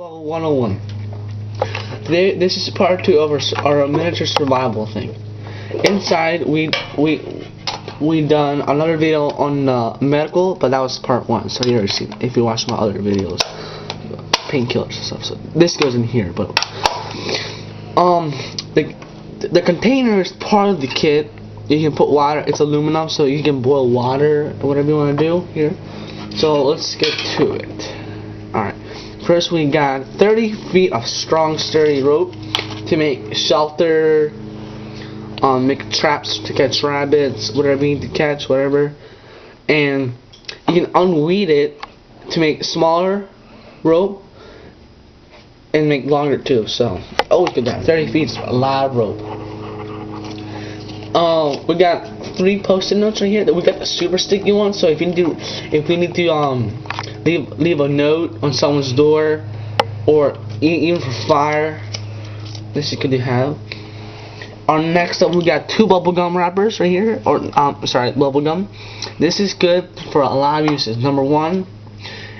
Survival 101. This is part 2 of our miniature survival thing. Inside, we done another video on medical, but that was part 1. So you already seen it if you watch my other videos, painkillers and stuff. So this goes in here, but the container is part of the kit. You can put water. It's aluminum, so you can boil water or whatever you want to do here. So let's get to it. Alright, first we got 30 feet of strong, sturdy rope to make shelter, make traps to catch rabbits, whatever you need to catch, whatever. And you can unweed it to make smaller rope and make longer too. So always good that 30 feet is a lot of rope. We got 3 post-it notes right here. That we got the super sticky one. So if we need to leave a note on someone's door, or even for fire, this is good to have. Next up, we got 2 bubblegum wrappers right here, or bubblegum. This is good for a lot of uses. Number 1,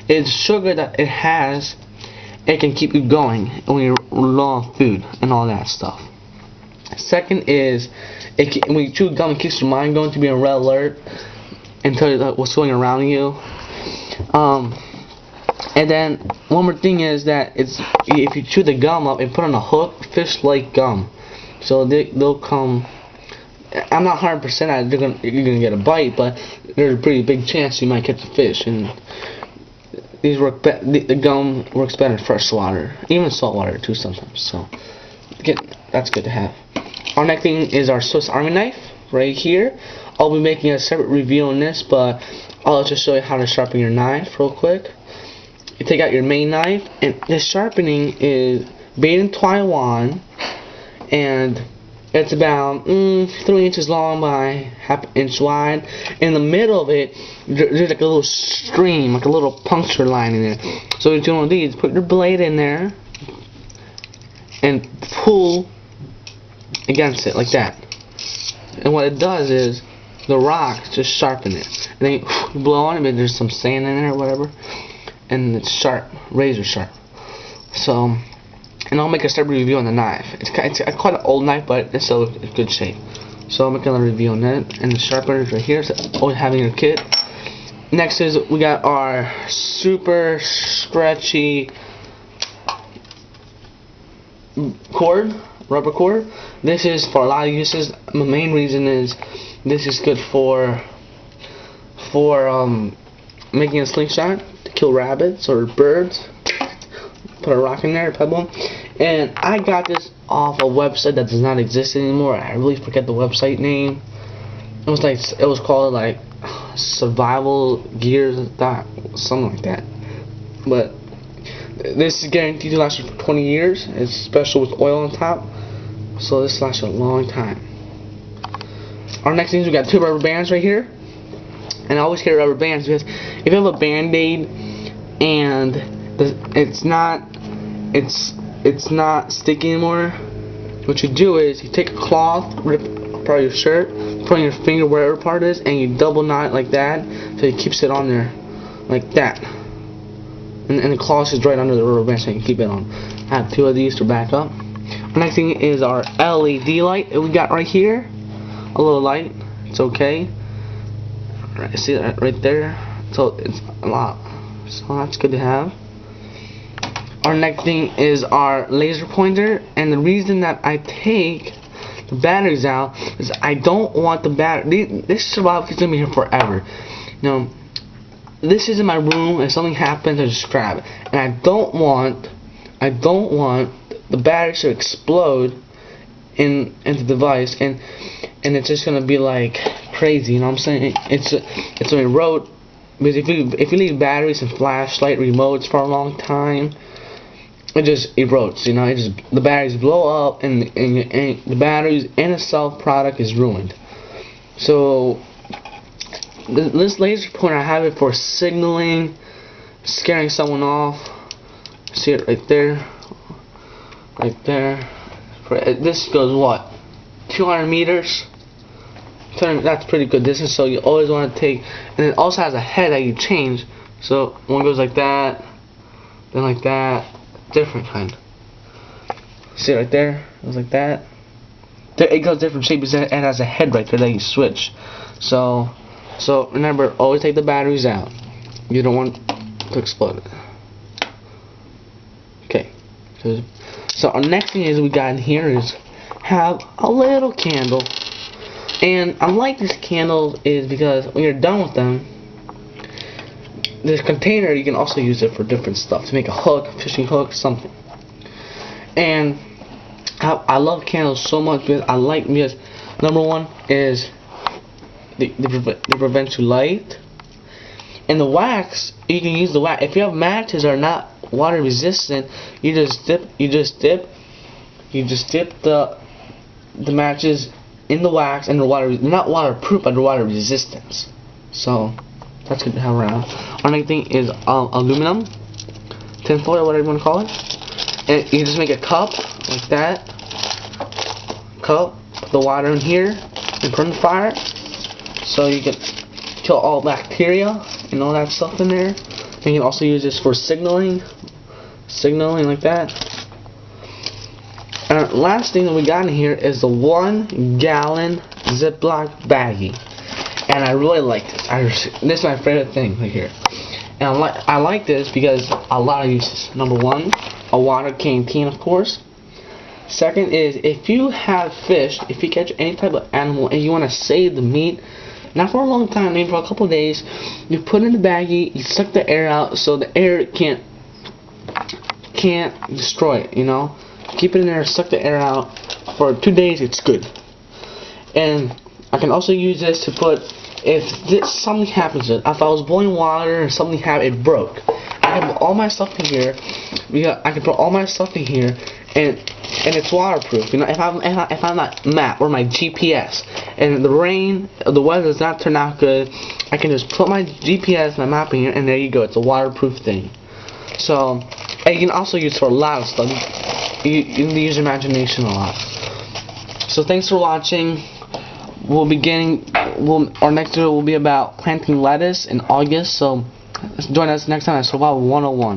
it's sugar that it has. It can keep you going when you're low on food and all that stuff. Second is, when you chew gum, it keeps your mind going to be on red alert and tell you what's going around you. And then one more thing is that if you chew the gum up and put on a hook, fish like gum, so they'll come. I'm not 100% that you're gonna get a bite, but there's a pretty big chance you might catch a fish. And these work. The gum works better in fresh water, even salt water too sometimes. So that's good to have. Our next thing is our Swiss Army knife right here. I'll be making a separate review on this, but I'll just show you how to sharpen your knife real quick. You take out your main knife, and the sharpening is made in Taiwan, and it's about 3 inches long by ½ inch wide. In the middle of it, there's like a little stream, like a little puncture line in there. So what you do one of these, put your blade in there and pull against it like that. And what it does is the rocks just sharpen it. And then you blow on it, but there's some sand in there or whatever, and it's sharp, razor sharp. So, and I'll make a separate review on the knife. It's quite an old knife, but it's still in good shape. So I'll make another review on that. And the sharpener is right here, so always having your kit. Next is we got our super stretchy cord, rubber cord. This is for a lot of uses. The main reason is this is good for making a slingshot to kill rabbits or birds. Put a rock in there, a pebble. And I got this off a website that does not exist anymore. I really forget the website name. It was called like Survival Gears, something like that. But this is guaranteed to last you for 20 years. It's special with oil on top, so this lasts a long time. Our next thing is we got 2 rubber bands right here. And I always carry rubber bands because if you have a band-aid and it's not sticky anymore, what you do is you take a cloth, rip part of your shirt, put on your finger wherever part it is, and you double knot it like that, so it keeps it on there like that. And the cloth is right under the rubber band, so you can keep it on. I have 2 of these to back up. The next thing is our LED light that we got right here. A little light. It's okay. Right, see that right there? So it's a lot. So that's good to have. Our next thing is our laser pointer, and the reason that I take the batteries out is I don't want the battery. This survival kit's gonna be here forever. You know, this is in my room. If something happens, I just grab it, and I don't want the batteries to explode in the device, and it's just gonna be like crazy. You know what I'm saying? It's a road, because if you leave batteries and flashlight remotes for a long time, it just erodes. You know, the batteries blow up, and the batteries and the self product is ruined. So this laser pointer, I have it for signaling, scaring someone off. See it right there, right there. This goes what, 200 meters? That's pretty good distance. So you always want to take, and it also has a head that you change. So one goes like that, then like that, different kind. See right there? It was like that. It goes different shape because it has a head right there that you switch. So remember, always take the batteries out. You don't want to explode it. Okay. So our next thing is we got in here is have a little candle. And I like these candles is because when you're done with them, this container you can also use it for different stuff, to make a hook, fishing hook, something. And I love candles so much because number one is they prevent you light, and the wax, you can use the wax if you have matches that are not water resistant. You just dip the matches in the wax, and they're not waterproof, but they're water resistant. So that's good to have around. Our next thing is aluminum, tinfoil, whatever you want to call it. And you just make a cup like that. Put the water in here and put it in the fire, so you can kill all bacteria and all that stuff in there. And you can also use this for signaling like that. And last thing that we got in here is the 1 gallon Ziploc baggie, and I really like this. This is my favorite thing right here. And I like this because a lot of uses. Number one, a water canteen, of course. Second is, if you have fish, if you catch any type of animal and you want to save the meat, not for a long time, maybe for a couple of days, you put it in the baggie, you suck the air out so the air can't destroy it, you know. Keep it in there, suck the air out. For 2 days, it's good. And I can also use this to put, if something happens, if I was boiling water and something happened, it broke, I can put all my stuff in here. And it's waterproof. You know, if I'm not map or my GPS and the weather does not turn out good, I can just put my GPS, my map in here, and there you go. It's a waterproof thing. So, and you can also use it for a lot of stuff. You can use your imagination a lot. So thanks for watching. Our next video will be about planting lettuce in August. So join us next time at Survival 101.